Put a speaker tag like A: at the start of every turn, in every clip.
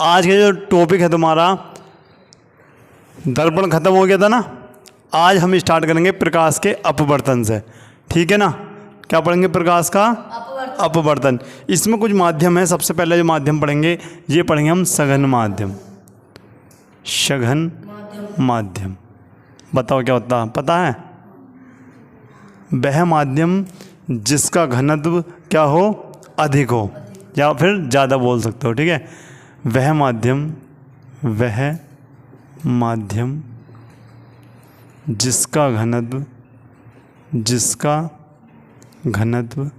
A: आज का जो टॉपिक है तुम्हारा दर्पण खत्म हो गया था ना। आज हम स्टार्ट करेंगे प्रकाश के अपवर्तन से, ठीक है ना। क्या पढ़ेंगे? प्रकाश का अपवर्तन। इसमें कुछ माध्यम है। सबसे पहले जो माध्यम पढ़ेंगे ये पढ़ेंगे हम सघन माध्यम। सघन माध्यम बताओ क्या होता है? पता है? वह माध्यम जिसका घनत्व क्या हो? अधिक हो, या फिर ज़्यादा बोल सकते हो, ठीक है। वह माध्यम जिसका घनत्व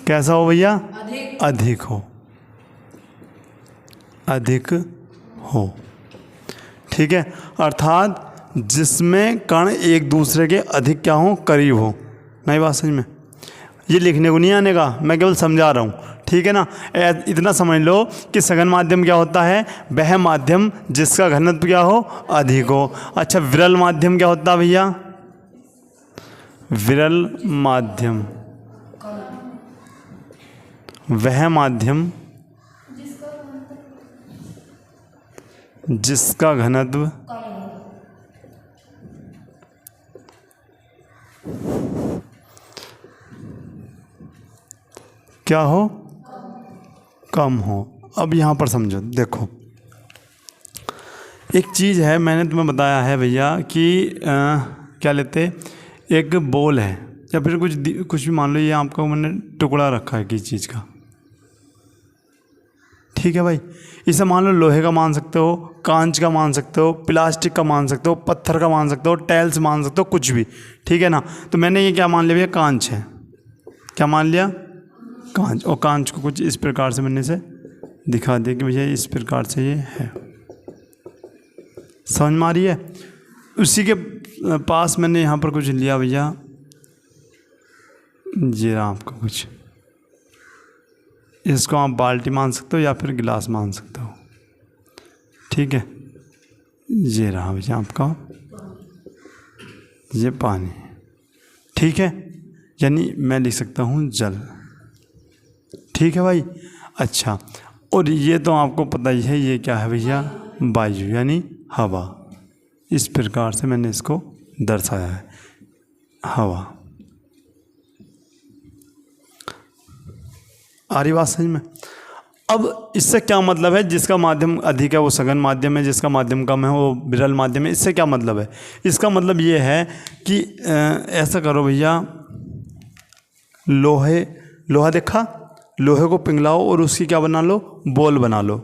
A: कैसा हो भैया? अधिक हो, ठीक है। अर्थात जिसमें कण एक दूसरे के अधिक क्या हो? करीब हो। नहीं बात समझ में? ये लिखने को नहीं आने का, मैं केवल समझा रहा हूँ, ठीक है ना। इतना समझ लो कि सघन माध्यम क्या होता है? वह माध्यम जिसका घनत्व क्या हो? अधिक हो। अच्छा, विरल माध्यम क्या होता है भैया? विरल माध्यम वह माध्यम जिसका घनत्व क्या हो? कम हो। अब यहाँ पर समझो, देखो एक चीज़ है, मैंने तुम्हें बताया है भैया कि क्या लेते, एक बॉल है या फिर कुछ भी मान लो, ये आपका मैंने टुकड़ा रखा है किसी चीज़ का, ठीक है भाई। इसे मान लो लोहे का मान सकते हो, कांच का मान सकते हो, प्लास्टिक का मान सकते हो, पत्थर का मान सकते हो, टाइल्स मान सकते हो, कुछ भी, ठीक है ना। तो मैंने ये क्या मान लिया भैया? कांच है। क्या मान लिया? कांच। और कांच को कुछ इस प्रकार से मैंने इसे दिखा दिया कि भैया इस प्रकार से ये है। समझ में आ रही है? उसी के पास मैंने यहाँ पर कुछ लिया भैया, ये रहा आपका कुछ। इसको आप बाल्टी मान सकते हो या फिर गिलास मान सकते हो, ठीक है। ये रहा भैया आपका, ये पानी, ठीक है। यानी मैं लिख सकता हूँ जल, ठीक है भाई। अच्छा, और ये तो आपको पता ही है, ये क्या है भैया? वायु यानी हवा। इस प्रकार से मैंने इसको दर्शाया है, हवा। आ रही बात समझ में? अब इससे क्या मतलब है? जिसका माध्यम अधिक है वो सघन माध्यम है, जिसका माध्यम कम है वो विरल माध्यम है। इससे क्या मतलब है? इसका मतलब ये है कि ऐसा करो भैया, लोहा देखा, लोहे को पिघलाओ और उसकी क्या बना लो? बॉल बना लो।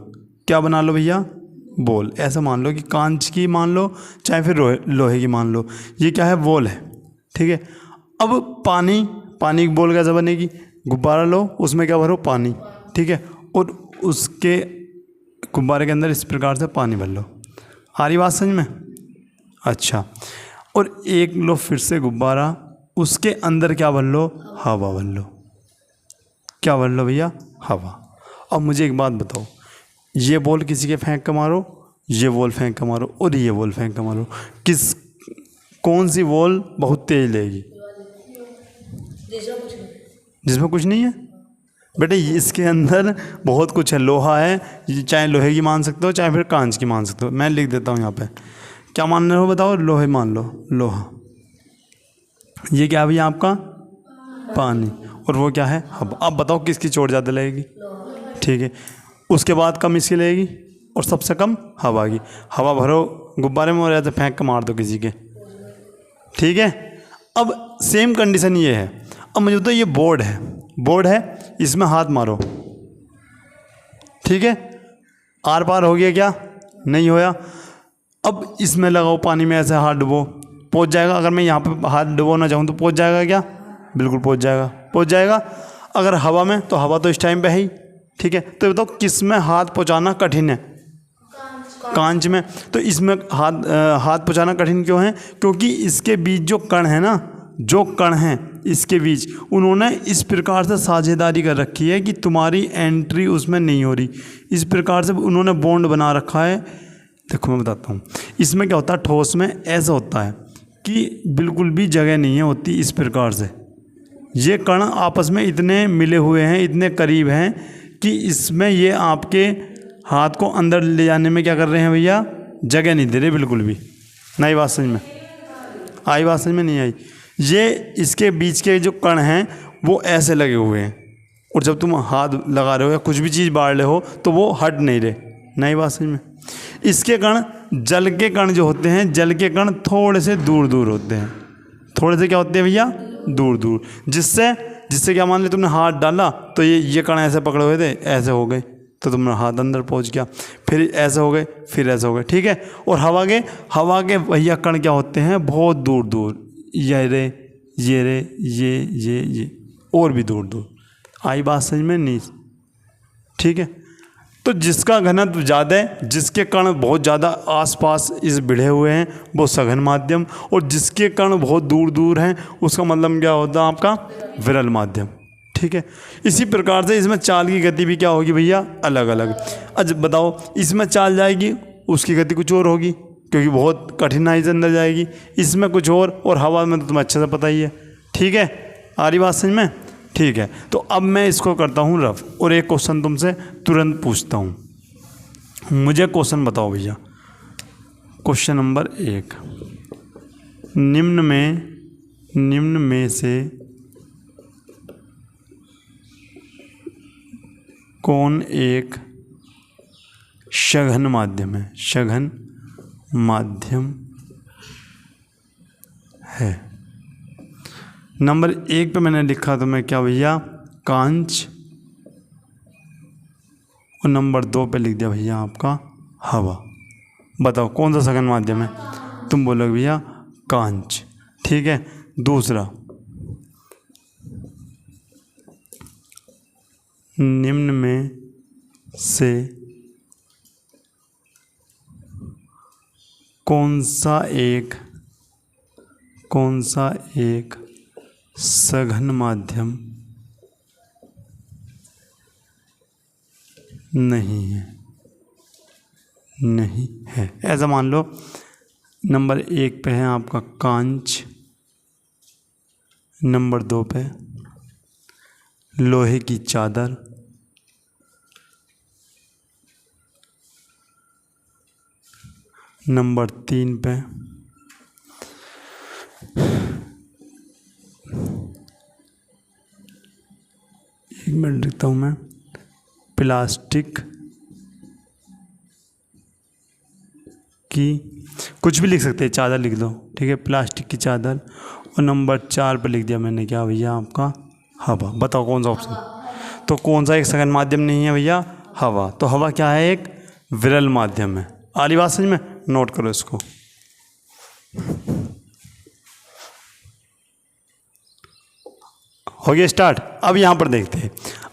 A: क्या बना लो भैया? बॉल। ऐसा मान लो कि कांच की मान लो, चाहे फिर लोहे की मान लो। ये क्या है? बॉल है, ठीक है। अब पानी की बॉल कैसे बनेगी? गुब्बारा लो, उसमें क्या भरो? पानी, ठीक है। और उसके गुब्बारे के अंदर इस प्रकार से पानी भर लो। आ रही बात समझ में? अच्छा, और एक लो फिर से गुब्बारा, उसके अंदर क्या भर लो? हवा भर लो। क्या भर लो भैया? हवा। अब मुझे एक बात बताओ, ये बॉल किसी के फेंक के मारो, ये बॉल फेंक के मारो, और ये बॉल फेंक के मारो, कौन सी बॉल बहुत तेज लेगी? जिसमें कुछ नहीं है बेटे। इसके अंदर बहुत कुछ है। लोहा है, चाहे लोहे की मान सकते हो, चाहे फिर कांच की मान सकते हो। मैं लिख देता हूँ यहाँ पे। क्या मान रहे हो बताओ? लोहे मान लो, लोहा। ये क्या है भैया? आपका पानी। और वो क्या है? हवा। अब बताओ किसकी चोट ज़्यादा लगेगी? ठीक है। उसके बाद कम इसकी लगेगी और सबसे कम हवा की। हवा भरो गुब्बारे में और ऐसे फेंक के मार दो किसी के, ठीक है। अब सेम कंडीशन ये है। अब मुझे तो ये बोर्ड है, इसमें हाथ मारो, ठीक है। आर पार हो गया क्या? नहीं होया। अब इसमें लगाओ पानी में, ऐसे हाथ डुबो, पहुंच जाएगा। अगर मैं यहाँ पे हाथ डुबोना चाहूँ तो पहुंच जाएगा क्या? बिल्कुल पहुंच जाएगा। अगर हवा में, तो हवा तो इस टाइम पे है ही, ठीक है। तो बताओ किस में हाथ पहुँचाना कठिन है? कांच में। तो इसमें हाथ पहुँचाना कठिन क्यों है? क्योंकि इसके बीच जो कण है ना, जो कण हैं इसके बीच, उन्होंने इस प्रकार से साझेदारी कर रखी है कि तुम्हारी एंट्री उसमें नहीं हो रही। इस प्रकार से उन्होंने बॉन्ड बना रखा है। देखो मैं बताता हूँ, इसमें क्या होता है, ठोस में ऐसा होता है कि बिल्कुल भी जगह नहीं है होती। इस प्रकार से ये कण आपस में इतने मिले हुए हैं, इतने करीब हैं कि इसमें ये आपके हाथ को अंदर ले जाने में क्या कर रहे हैं भैया, जगह नहीं दे रहे बिल्कुल भी। नहीं बात समझ में आई? बात समझ में नहीं आई? ये इसके बीच के जो कण हैं वो ऐसे लगे हुए हैं, और जब तुम हाथ लगा रहे हो या कुछ भी चीज़ बाढ़ रहे हो तो वो हट नहीं रहे। नहीं बात समझ में? इसके कण, जल के कण जो होते हैं, जल के कण थोड़े से दूर दूर होते हैं। थोड़े से क्या होते हैं भैया, दूर दूर। जिससे क्या, मान लो तुमने हाथ डाला तो ये कण ऐसे पकड़े हुए थे, ऐसे हो गए तो तुम्हारा हाथ अंदर पहुंच गया, फिर ऐसे हो गए, फिर ऐसे हो गए, ठीक है। और हवा के भैया कण क्या होते हैं, बहुत दूर दूर, ये रे, ये और भी दूर दूर। आई बात समझ में? नहीं, ठीक है। तो जिसका घनत्व ज़्यादा है, जिसके कण बहुत ज़्यादा आसपास इस भिड़े हुए हैं, वो सघन माध्यम, और जिसके कण बहुत दूर दूर हैं उसका मतलब क्या होता है आपका, विरल माध्यम, ठीक है। इसी प्रकार से इसमें चाल की गति भी क्या होगी भैया, अलग अलग। अच्छा बताओ, इसमें चाल जाएगी, उसकी गति कुछ और होगी, क्योंकि बहुत कठिनाई से अंदर जाएगी। इसमें कुछ और हवा में तो तुम्हें अच्छे से पता ही है, ठीक है। आ रही बात समझ में? ठीक है। तो अब मैं इसको करता हूँ रफ, और एक क्वेश्चन तुमसे तुरंत पूछता हूँ। मुझे क्वेश्चन बताओ भैया। क्वेश्चन नंबर 1, निम्न में से कौन एक सघन माध्यम है? सघन माध्यम है। नंबर 1 पे मैंने लिखा तो मैं क्या भैया, कांच, और नंबर 2 पे लिख दिया भैया आपका हवा। बताओ कौन सा सघन माध्यम है? तुम बोलोगे भैया कांच, ठीक है। दूसरा, निम्न में से कौन सा एक सघन माध्यम नहीं है? ऐसा मान लो, नंबर 1 पे है आपका कांच, नंबर 2 पे लोहे की चादर, नंबर 3 पे एक मिनट लिखता हूँ मैं, प्लास्टिक की, कुछ भी लिख सकते हैं, चादर लिख दो, ठीक है, प्लास्टिक की चादर। और नंबर 4 पे लिख दिया मैंने क्या भैया आपका हवा। बताओ कौन सा ऑप्शन? तो कौन सा एक सघन माध्यम नहीं है भैया? हवा। तो हवा क्या है? एक विरल माध्यम है। आ रही बात समझ में? नोट करो इसको। हो गया स्टार्ट। अब यहाँ पर देखते हैं,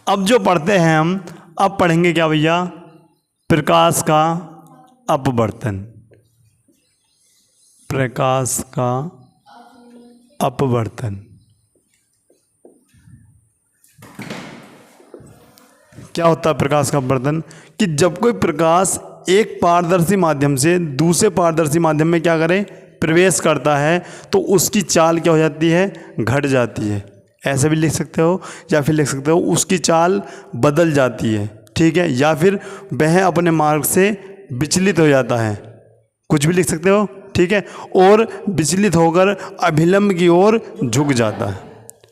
A: अब जो पढ़ते हैं हम, अब पढ़ेंगे क्या भैया, प्रकाश का अपवर्तन। प्रकाश का अपवर्तन क्या होता है? प्रकाश का अपवर्तन कि जब कोई प्रकाश एक पारदर्शी माध्यम से दूसरे पारदर्शी माध्यम में क्या करे, प्रवेश करता है, तो उसकी चाल क्या हो जाती है, घट जाती है। ऐसे भी लिख सकते हो, या फिर लिख सकते हो उसकी चाल बदल जाती है, ठीक है, या फिर वह अपने मार्ग से विचलित हो जाता है, कुछ भी लिख सकते हो, ठीक है। और विचलित होकर अभिलंब की ओर झुक जाता है,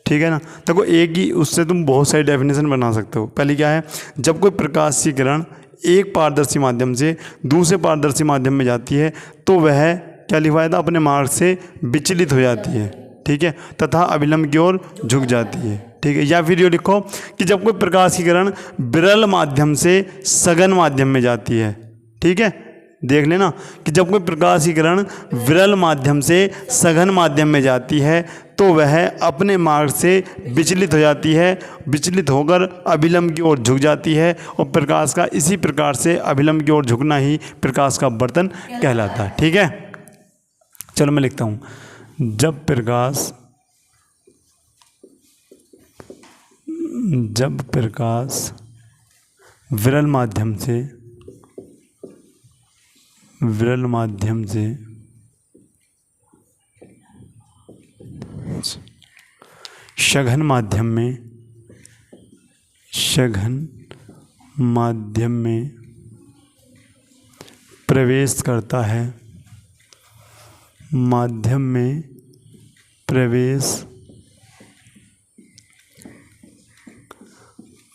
A: ठीक है ना। देखो एक ही उससे तुम बहुत सारी डेफिनेशन बना सकते हो। पहली क्या है, जब कोई प्रकाश की किरण एक पारदर्शी माध्यम से दूसरे पारदर्शी माध्यम में जाती है तो वह क्या लिखवाया था, अपने मार्ग से विचलित हो जाती है, ठीक है, तथा अभिलंब की ओर झुक जाती है, ठीक है। या फिर ये लिखो कि जब कोई प्रकाश की किरण विरल माध्यम से सघन माध्यम में जाती है, ठीक है, देख लेना कि जब कोई प्रकाश की किरण विरल माध्यम से सघन माध्यम में जाती है तो वह अपने मार्ग से विचलित हो जाती है, विचलित होकर अभिलंब की ओर झुक जाती है, और प्रकाश का इसी प्रकार से अभिलंब की ओर झुकना ही प्रकाश का अपवर्तन कहलाता है, ठीक है। चलो मैं लिखता हूँ, जब प्रकाश विरल माध्यम से सघन माध्यम में प्रवेश करता है, माध्यम में प्रवेश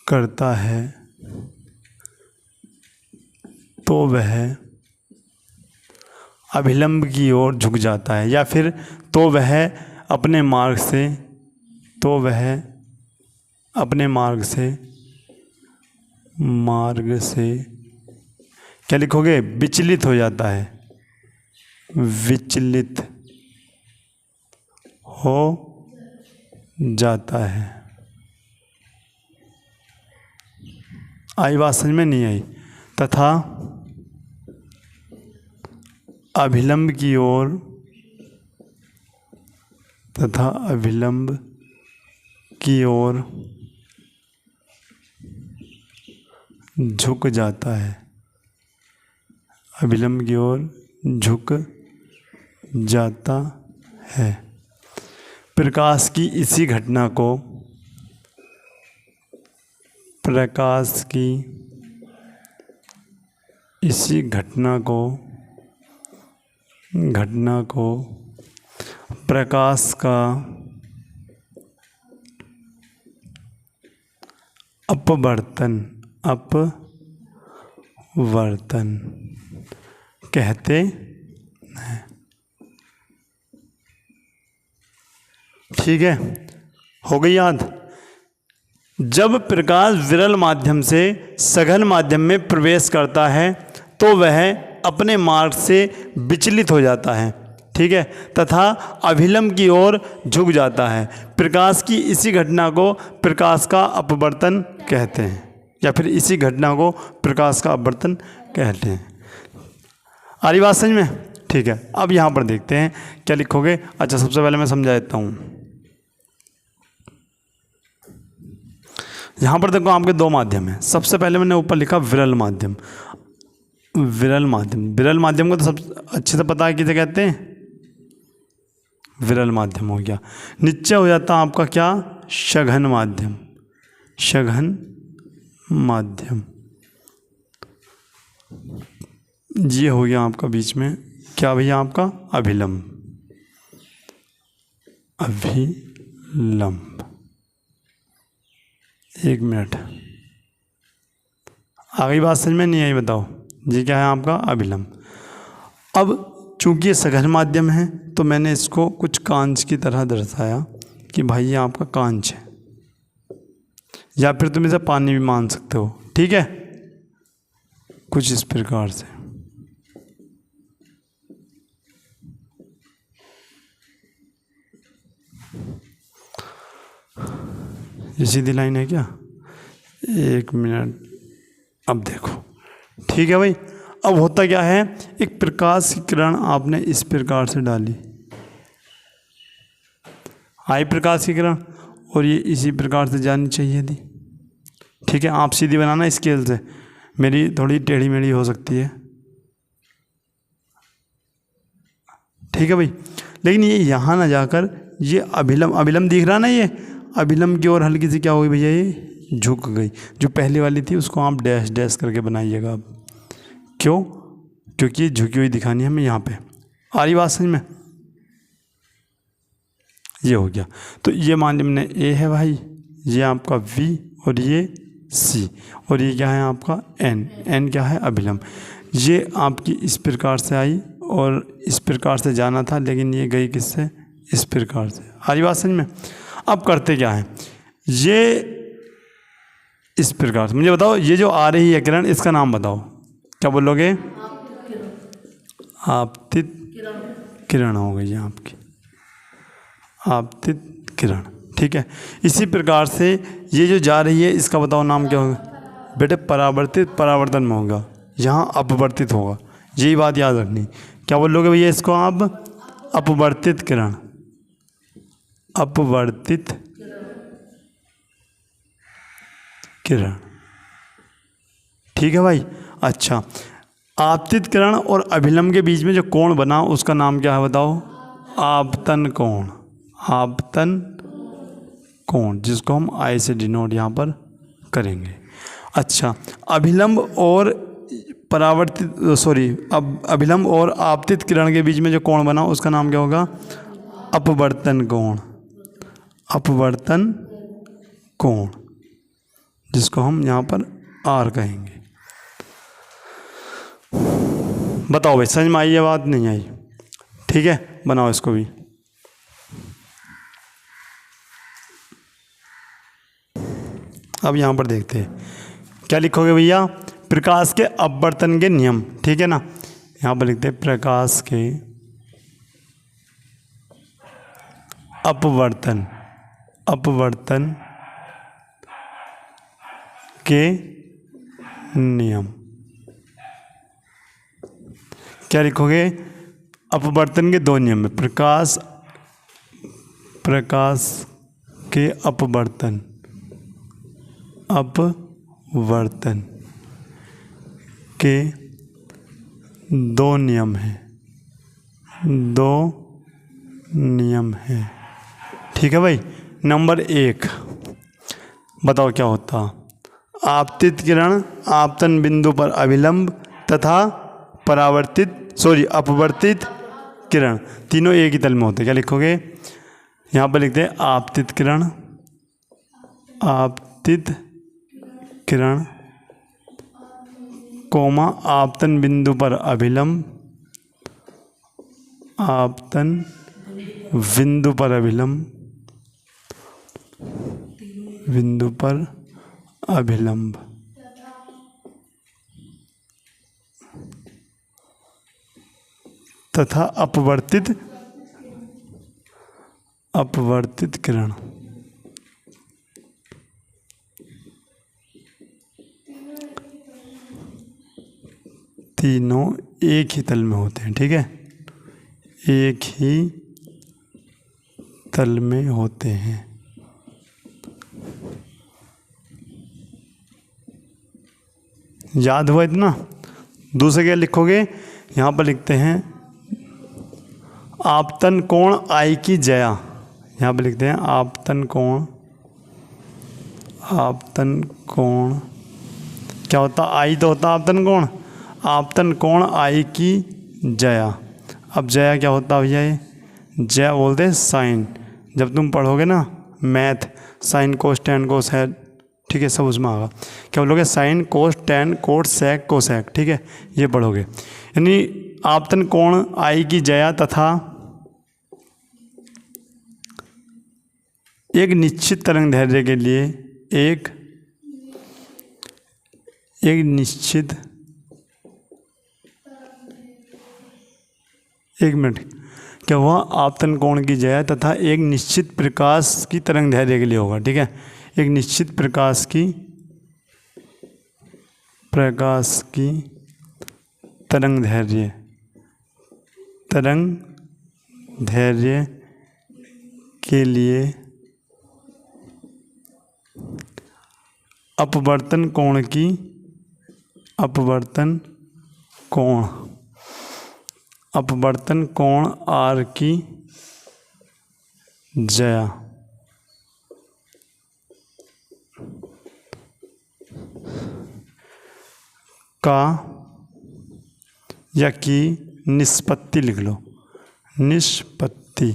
A: करता है तो वह अभिलंब की ओर झुक जाता है, या फिर तो वह अपने मार्ग से, तो वह अपने मार्ग से क्या लिखोगे, विचलित हो जाता है, विचलित हो जाता है। आई बात समझ में? नहीं आई। तथा अभिलंब की ओर, तथा अभिलंब की ओर झुक जाता है, अभिलंब की ओर झुक जाता है। प्रकाश की इसी घटना को, प्रकाश की इसी घटना को प्रकाश का अपवर्तन कहते हैं। ठीक है, हो गई याद? जब प्रकाश विरल माध्यम से सघन माध्यम में प्रवेश करता है तो वह अपने मार्ग से विचलित हो जाता है, ठीक है, तथा अभिलंब की ओर झुक जाता है। प्रकाश की इसी घटना को प्रकाश का अपवर्तन कहते हैं, या फिर इसी घटना को प्रकाश का अपवर्तन कहते हैं। आ रही बात समझ में? ठीक है, अब यहाँ पर देखते हैं क्या लिखोगे। अच्छा, सबसे पहले मैं समझा देता हूँ। यहाँ पर देखो आपके दो माध्यम हैं। सबसे पहले मैंने ऊपर लिखा विरल माध्यम। विरल माध्यम, विरल माध्यम को तो सब अच्छे से पता है किसे कहते हैं, विरल माध्यम हो गया। नीचे हो जाता आपका क्या, सघन माध्यम, सघन माध्यम। ये हो गया आपका बीच में क्या भैया, आपका अभिलंब, अभिलंब। एक मिनट, आ गई बात समझ में? नहीं आई? बताओ। ये क्या है आपका अभिलंब। अब चूंकि ये सघन माध्यम है तो मैंने इसको कुछ कांच की तरह दर्शाया कि भाई ये आपका कांच है, या फिर तुम इसे पानी भी मान सकते हो, ठीक है, कुछ इस प्रकार से। ये सीधी लाइन है क्या? एक मिनट, अब देखो, ठीक है भाई। अब होता क्या है, एक प्रकाश की किरण आपने इस प्रकार से डाली, आई प्रकाश की किरण, और ये इसी प्रकार से जानी चाहिए थी, ठीक है। आप सीधी बनाना स्केल से, मेरी थोड़ी टेढ़ी मेढ़ी हो सकती है, ठीक है भाई। लेकिन ये यहाँ ना जाकर ये अभिलंब, अभिलंब दिख रहा ना, ये अभिलंब की ओर हल्की सी क्या हो गई भैया, ये झुक गई। जो पहली वाली थी उसको आप डैश डैश करके बनाइएगा। अब क्यों? क्योंकि झुकी हुई दिखानी है हमें यहाँ पे। आ रही बात समझ में? ये हो गया। तो ये मान ली हमने ए है भाई, ये आपका V और ये C, और ये क्या है आपका N। N क्या है? अभिलंब। ये आपकी इस प्रकार से आई और इस प्रकार से जाना था, लेकिन ये गई किससे? इस प्रकार से। आ रही बात समझ में? अब करते क्या है, ये इस प्रकार से, मुझे बताओ ये जो आ रही है किरण, इसका नाम बताओ, क्या बोलोगे? आपतित किरण हो गई आपकी, आपतित किरण, ठीक है। इसी प्रकार से ये जो जा रही है इसका बताओ नाम क्या होगा? बेटे परावर्तित, परावर्तन में होगा, यहाँ अपवर्तित होगा, यही बात याद रखनी। क्या बोलोगे भैया इसको आप? अपवर्तित किरण, अपवर्तित किरण, ठीक है भाई। अच्छा, आपतित किरण और अभिलंब के बीच में जो कोण बना उसका नाम क्या है बताओ? आपतन कोण, आपतन कोण, जिसको हम आई से डिनोट यहाँ पर करेंगे। अच्छा, अभिलंब और परावर्तित अब अभिलंब और आपतित किरण के बीच में जो कोण बना उसका नाम क्या होगा? अपवर्तन कोण। अपवर्तन कोण, जिसको हम यहाँ पर आर कहेंगे। बताओ भाई, समझ में आई है बात, नहीं आई? ठीक है, बनाओ इसको भी। अब यहाँ पर देखते हैं क्या लिखोगे भैया? प्रकाश के अपवर्तन के नियम, ठीक है ना। यहाँ पर लिखते हैं प्रकाश के अपवर्तन के नियम। क्या लिखोगे? अपवर्तन के दो नियम है। प्रकाश के अपवर्तन के दो नियम हैं। ठीक है भाई। नंबर 1 बताओ क्या होता? आपतित किरण आपतन बिंदु पर अभिलंब तथा अपवर्तित किरण तीनों एक ही तल में होते हैं। क्या लिखोगे? यहाँ पर लिखते हैं आपतित किरण कोमा आपतन बिंदु पर अभिलंब, बिंदु पर अभिलंब तथा अपवर्तित किरण तीनों एक ही तल में होते हैं। ठीक है, एक ही तल में होते हैं। याद हुआ इतना? दूसरे क्या लिखोगे? यहाँ पर लिखते हैं आपतन कोण आई की जया। यहाँ पर लिखते हैं आपतन कोण क्या होता? आई तो होता आपतन कोण। आपतन कोण आई की जया। अब जया क्या होता भैया? ये जया बोलते हैं साइन। जब तुम पढ़ोगे ना math, sine cos tan cos है, ठीक है, सब उसमें आएगा। क्या बोलोगे? Sine cos tan cot sec cosec, ठीक है, ये पढ़ोगे। यानी आपतन कोण आई की जया तथा एक निश्चित तरंग दैर्ध्य के लिए एक निश्चित एक मिनट, क्या हुआ? आपतन कोण की जया तथा एक निश्चित प्रकाश की तरंग दैर्ध्य के लिए होगा। ठीक है, एक निश्चित प्रकाश की तरंग दैर्ध्य के लिए अपवर्तन कोण आर की जया का या की निष्पत्ति लिख लो। निष्पत्ति,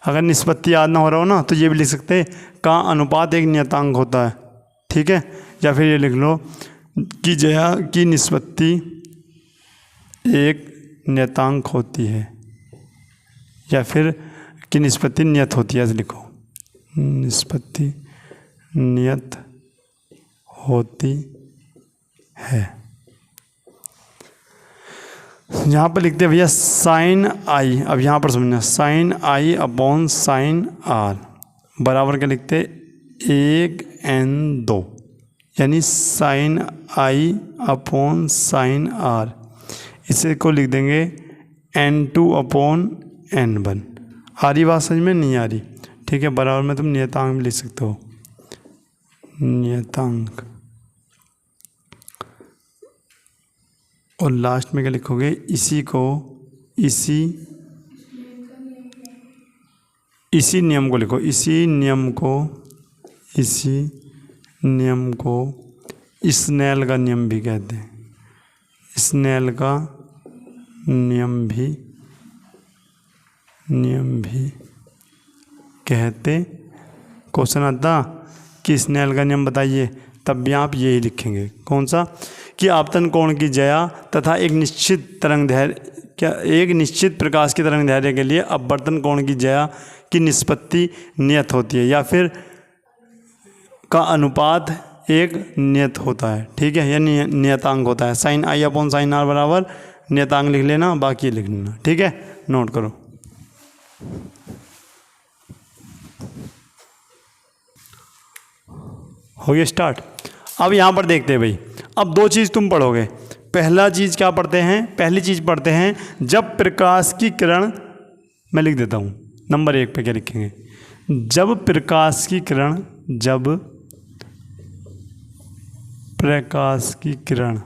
A: अगर निष्पत्ति याद ना हो रहा हो ना तो ये भी लिख सकते हैं का अनुपात एक नियतांक होता है। ठीक है, या फिर ये लिख लो कि जया की निष्पत्ति एक नियतांक होती है, या फिर की निष्पत्ति नियत होती है, ऐसे लिखो। निष्पत्ति नियत होती है। यहाँ पर लिखते हैं भैया साइन आई। अब यहाँ पर समझना, sine i upon sine r बराबर क्या लिखते हैं? 1n2, यानी sine i upon sine r, इसे को लिख देंगे n2 अपॉन n1। आ रही बात समझ में? नहीं आ रही? ठीक है, बराबर में तुम नियतांक भी लिख सकते हो, नियतांक। और लास्ट में क्या लिखोगे? इसी नियम को लिखो। इसी नियम को स्नेल का नियम भी कहते हैं, स्नेल का नियम भी कहते। क्वेश्चन आता कि स्नेल का नियम बताइए, तब भी आप यही लिखेंगे। कौन सा? कि आपतन कोण की ज्या तथा एक निश्चित प्रकाश की तरंग दैर्ध्य के लिए अपवर्तन कोण की ज्या की निष्पत्ति नियत होती है, या फिर का अनुपात एक नियत होता है। ठीक है, या नियतांक होता है। Sine i upon sine r बराबर नियतांक लिख लेना, बाकी लिख लेना। ठीक है, नोट करो। हो गया स्टार्ट। अब यहाँ पर देखते हैं भाई, अब दो चीज़ तुम पढ़ोगे। पहला चीज़ क्या पढ़ते हैं? पहली चीज़ पढ़ते हैं जब प्रकाश की किरण, मैं लिख देता हूँ नंबर 1 पे क्या लिखेंगे? जब प्रकाश की किरण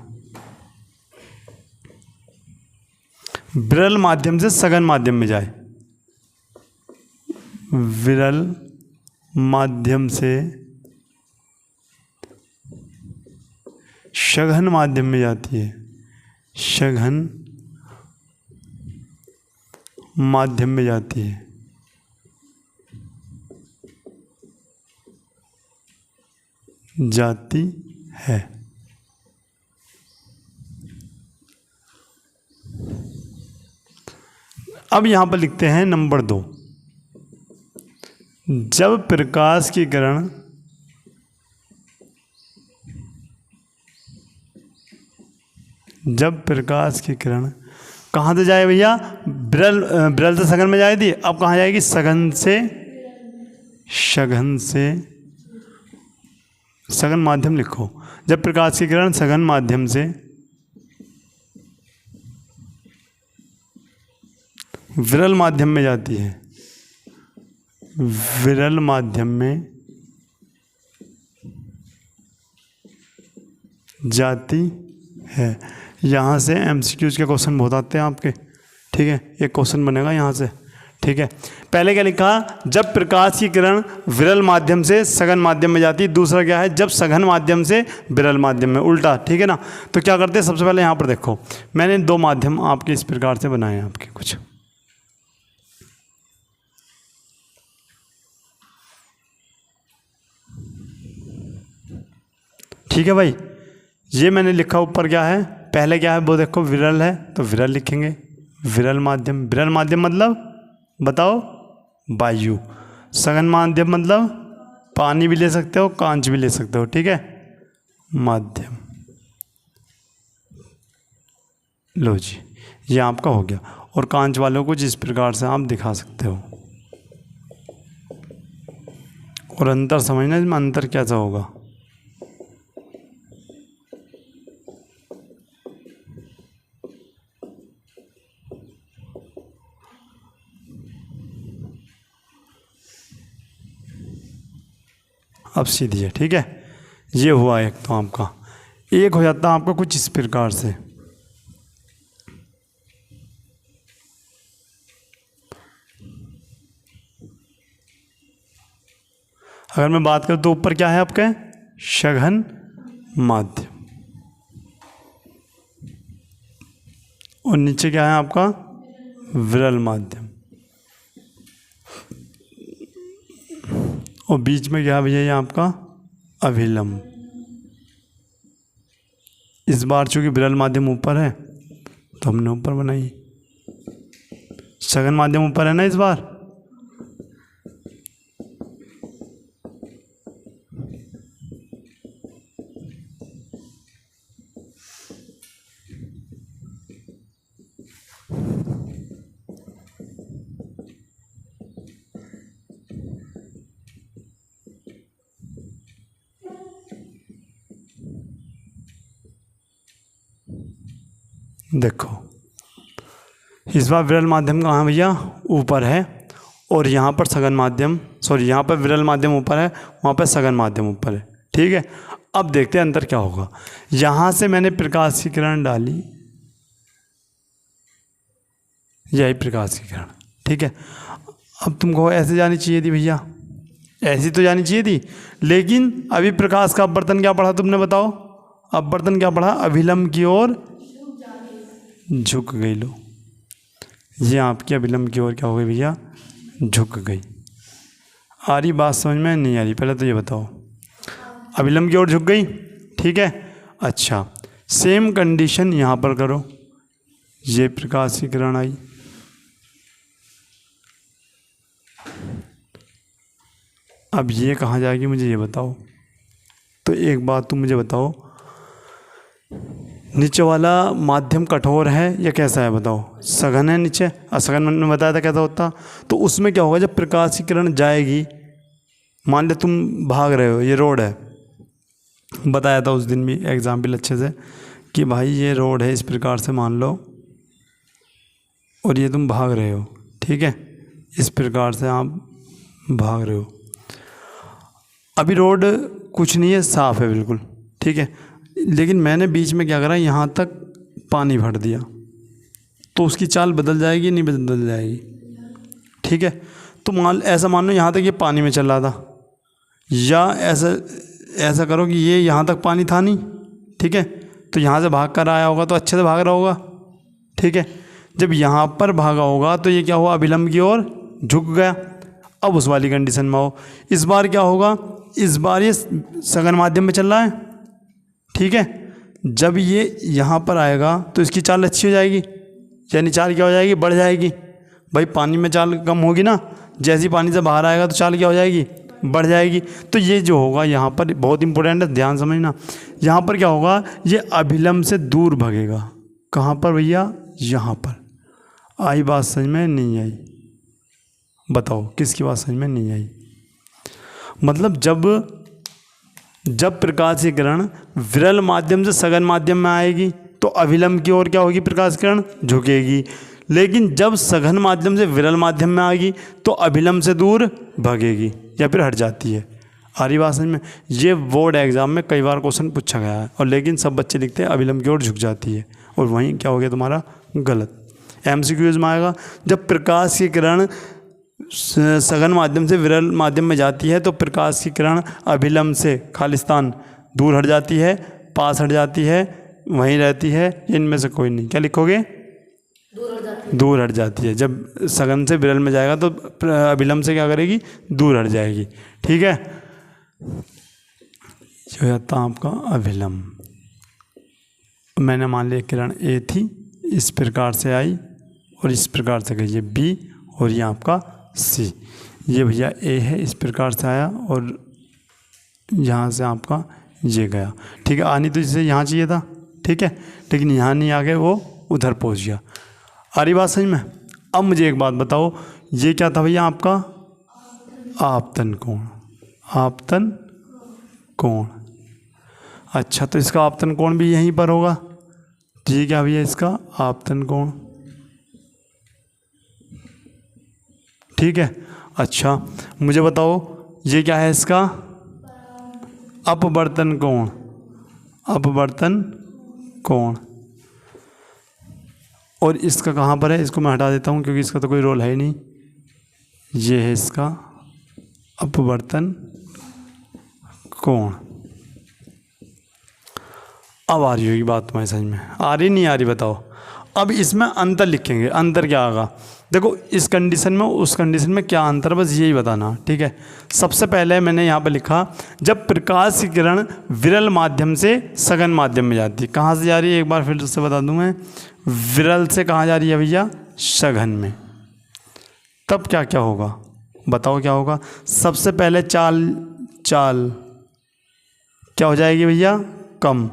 A: विरल माध्यम से सघन माध्यम में जाए, विरल माध्यम से सघन माध्यम में जाती है, सघन माध्यम में जाती है, अब यहां पर लिखते हैं नंबर 2, जब प्रकाश की किरण कहाँ से जाए भैया? विरल से सघन में जाए थी, अब कहाँ जाएगी? सघन से सघन माध्यम लिखो। जब प्रकाश की किरण सघन माध्यम से विरल माध्यम में जाती है, विरल माध्यम में जाती है। यहाँ से MCQs के क्वेश्चन बहुत आते हैं आपके। ठीक है, एक क्वेश्चन बनेगा यहाँ से। ठीक है, पहले क्या लिखा? जब प्रकाश की किरण विरल माध्यम से सघन माध्यम में जाती है। दूसरा क्या है? जब सघन माध्यम से विरल माध्यम में, उल्टा। ठीक है ना? तो क्या करते हैं, सबसे पहले यहाँ पर देखो, मैंने 2 माध्यम आपके इस प्रकार से बनाए हैं आपके कुछ। ठीक है भाई, ये मैंने लिखा ऊपर क्या है? पहले क्या है वो देखो, विरल है तो विरल लिखेंगे, विरल माध्यम। विरल माध्यम मतलब बताओ? वायु। सघन माध्यम मतलब पानी भी ले सकते हो, कांच भी ले सकते हो। ठीक है, माध्यम। लो जी, ये आपका हो गया। और कांच वालों को जिस प्रकार से आप दिखा सकते हो, और अंतर समझना, इसमें अंतर कैसा होगा। अब सीधी है। ठीक है, ये हुआ एक। तो आपका एक हो जाता है आपका कुछ इस प्रकार से। अगर मैं बात करूं तो ऊपर क्या है आपके? सघन माध्यम, और नीचे क्या है आपका? विरल माध्यम। और बीच में क्या है भैया? ये आपका अभिलंब। इस बार चूंकि विरल माध्यम ऊपर है तो हमने ऊपर बनाई, सघन माध्यम ऊपर है ना इस बार। देखो, इस बार विरल माध्यम कहाँ भैया? ऊपर है, और यहाँ पर सघन माध्यम, सॉरी, यहाँ पर विरल माध्यम ऊपर है, वहाँ पर सघन माध्यम ऊपर है। ठीक है, अब देखते हैं अंतर क्या होगा। यहाँ से मैंने प्रकाश की किरण डाली, यही प्रकाश की किरण। ठीक है, अब तुमको ऐसे जानी चाहिए थी भैया, ऐसी तो जानी चाहिए थी, लेकिन अभी प्रकाश का अपवर्तन क्या पढ़ा तुमने? बताओ, अपवर्तन क्या पढ़ा, अभिलंब की ओर झुक गई। लो ये आपकी अभिलंब की ओर क्या हो गई भैया, झुक गई। आ रही बात समझ में, नहीं आ रही? पहले तो ये बताओ, अभिलंब की ओर झुक गई, ठीक है। अच्छा, सेम कंडीशन यहाँ पर करो, ये प्रकाश की किरण आई, अब ये कहाँ जाएगी मुझे ये बताओ। तो एक बात तुम मुझे बताओ, नीचे वाला माध्यम कठोर है या कैसा है बताओ? सघन है नीचे, असघन मैंने बताया था कैसा होता। तो उसमें क्या होगा, जब प्रकाश की किरण जाएगी, मान ले तुम भाग रहे हो, ये रोड है, बताया था उस दिन भी एग्जाम्पल अच्छे से कि भाई ये रोड है इस प्रकार से मान लो, और ये तुम भाग रहे हो, ठीक है, इस प्रकार से आप भाग रहे हो। अभी रोड कुछ नहीं है, साफ़ है बिल्कुल, ठीक है, लेकिन मैंने बीच में क्या करा, यहाँ तक पानी भर दिया, तो उसकी चाल बदल जाएगी नहीं बदल जाएगी? ठीक है, तो ऐसा मान लो यहाँ तक ये पानी में चल रहा था, या ऐसा करो कि ये यहाँ तक पानी था नहीं, ठीक है, तो यहाँ से भाग कर आया होगा तो अच्छे से भाग रहा होगा, ठीक है। जब यहाँ पर भागा होगा तो ये क्या हुआ, अभिलंब की ओर झुक गया। अब उस वाली कंडीशन में हो, इस बार क्या होगा, इस बार ये सघन माध्यम में चल रहा है, ठीक है। जब ये यहाँ पर आएगा तो इसकी चाल अच्छी हो जाएगी, यानी चाल क्या हो जाएगी, बढ़ जाएगी। भाई पानी में चाल कम होगी ना, जैसे ही पानी से बाहर आएगा तो चाल क्या हो जाएगी, बढ़ जाएगी। तो ये जो होगा यहाँ पर बहुत इंपॉर्टेंट है, ध्यान समझना। यहाँ पर क्या होगा, ये अभिलंब से दूर भागेगा। कहाँ पर भैया, यहाँ पर। आई बात समझ में, नहीं आई? बताओ किसकी बात समझ में नहीं आई? मतलब जब प्रकाश की किरण विरल माध्यम से सघन माध्यम में आएगी तो अभिलंब की ओर क्या होगी, प्रकाश किरण झुकेगी। लेकिन जब सघन माध्यम से विरल माध्यम में आएगी तो अभिलंब से दूर भागेगी या फिर हट जाती है। आ रही बात समझ में? ये बोर्ड एग्जाम में कई बार क्वेश्चन पूछा गया है, और लेकिन सब बच्चे लिखते हैं अभिलंब की ओर झुक जाती है, और वहीं क्या हो गया तुम्हारा, गलत। MCQs में आएगा, जब प्रकाश की किरण सघन माध्यम से विरल माध्यम में जाती है तो प्रकाश की किरण अभिलंब से खालिस्तान दूर हट जाती है, पास हट जाती है, वहीं रहती है, इनमें से कोई नहीं। क्या लिखोगे, दूर हट जाती है। जब सघन से विरल में जाएगा तो अभिलंब से क्या करेगी, दूर हट जाएगी, ठीक है। जो जाता आपका अभिलंब, मैंने मान लिया किरण A थी, इस प्रकार से आई और इस प्रकार से गई, ये B और ये आपका C। ये भैया A है, इस प्रकार से आया और यहाँ से आपका ये गया, ठीक है। आनी तो जिसे यहाँ चाहिए था, ठीक है, लेकिन यहाँ नहीं आ गए, वो उधर पहुँच गया। आ रही बात समझ में? अब मुझे एक बात बताओ, ये क्या था भैया आपका, आपतन कोण। आपतन कोण, अच्छा, तो इसका आपतन कोण भी यहीं पर होगा। तो ये क्या भैया, इसका आपतन कोण, ठीक है। अच्छा मुझे बताओ, ये क्या है इसका, अपवर्तन कोण। अपवर्तन कोण, और इसका कहाँ पर है, इसको मैं हटा देता हूँ क्योंकि इसका तो कोई रोल है ही नहीं। ये है इसका अपवर्तन कोण। अब आ रही होगी बात तुम्हारी समझ में, आ रही नहीं आ रही बताओ? अब इसमें अंतर लिखेंगे, अंतर क्या आएगा, देखो इस कंडीशन में उस कंडीशन में क्या अंतर, बस यही बताना, ठीक है। सबसे पहले मैंने यहाँ पर लिखा, जब प्रकाश की किरण विरल माध्यम से सघन माध्यम में जाती है, कहाँ से जा रही है, एक बार फिर से बता दूँ मैं, विरल से कहाँ जा रही है भैया, सघन में। तब क्या क्या होगा बताओ, क्या होगा? सबसे पहले चाल क्या हो जाएगी भैया, कम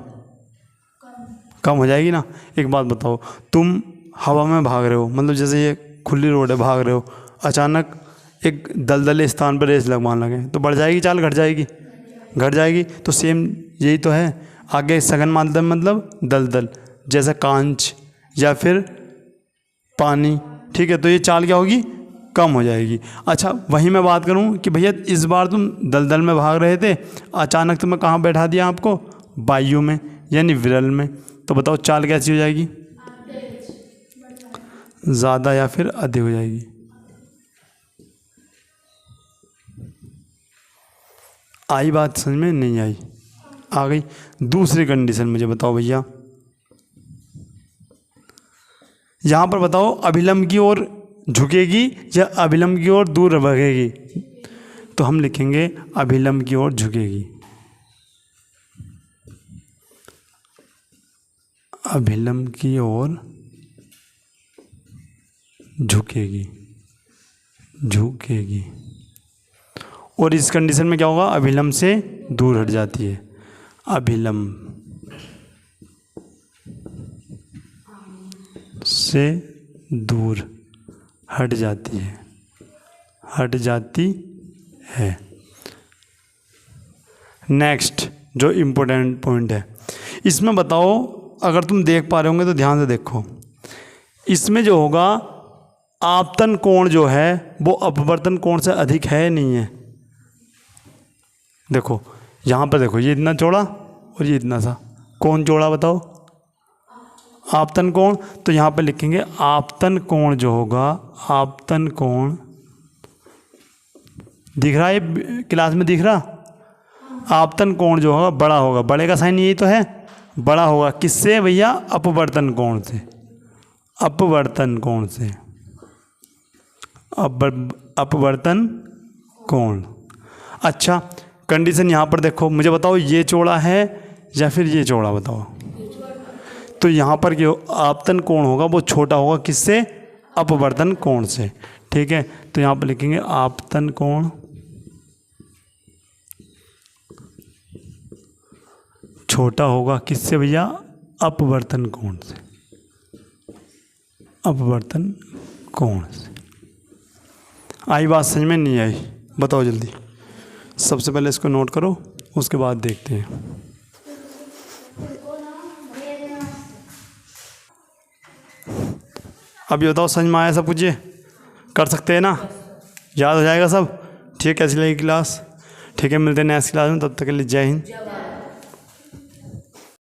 A: हो जाएगी ना। एक बात बताओ, तुम हवा में भाग रहे हो, मतलब जैसे ये खुली रोड है, भाग रहे हो, अचानक एक दलदले स्थान पर रेस लगवाने लगे तो बढ़ जाएगी चाल, घट जाएगी? घट जाएगी। तो सेम यही तो है आगे, सघन माध्यम मतलब दलदल, जैसे कांच या फिर पानी, ठीक है। तो ये चाल क्या होगी, कम हो जाएगी। अच्छा वहीं मैं बात करूं कि भैया इस बार तुम दलदल में भाग रहे थे, अचानक तुम्हें कहाँ बैठा दिया आपको, वायु में यानी विरल में, तो बताओ चाल कैसी हो जाएगी, ज़्यादा या फिर अधिक हो जाएगी? आई बात समझ में, नहीं आई? आ गई। दूसरी कंडीशन मुझे बताओ भैया, यहाँ पर बताओ अभिलंब की ओर झुकेगी या अभिलंब की ओर दूर भगेगी? तो हम लिखेंगे अभिलंब की ओर झुकेगी। अभिलंब की ओर झुकेगी, झुकेगी। और इस कंडीशन में क्या होगा? अभिलंब से दूर हट जाती है। अभिलंब से दूर हट जाती है, हट जाती है। नेक्स्ट जो इम्पोर्टेंट पॉइंट है इसमें बताओ, अगर तुम देख पा रहे होंगे तो ध्यान से देखो, इसमें जो होगा आपतन कोण जो है वो अपवर्तन कोण से अधिक है नहीं है? देखो यहाँ पर देखो, ये इतना चौड़ा और ये इतना सा, कौन चौड़ा बताओ? आपतन कोण। तो यहाँ पर लिखेंगे आपतन कोण जो होगा, आपतन कोण दिख रहा है ये क्लास में दिख रहा? आपतन कोण जो होगा बड़ा होगा, बड़े का साइन यही तो है, बड़ा होगा किससे भैया? अपवर्तन कोण से, अपवर्तन कोण से, अपवर्तन कोण। अच्छा कंडीशन यहाँ पर देखो, मुझे बताओ ये चौड़ा है या फिर ये चौड़ा बताओ? तो यहाँ पर जो आपतन कोण होगा वो छोटा होगा किससे? अपवर्तन कोण से। ठीक है, तो यहाँ पर लिखेंगे आपतन कोण छोटा होगा किससे भैया? अपवर्तन कोण से, अपवर्तन कोण से। आई बात समझ में? नहीं आई? बताओ जल्दी। सबसे पहले इसको नोट करो, उसके बाद देखते हैं। अभी बताओ समझ में आया सब कुछ? ये कर सकते हैं ना? याद हो जाएगा सब? ठीक है, कैसी लगी क्लास? ठीक है, मिलते हैं नेक्स्ट क्लास में, तब तक के लिए जय हिंद।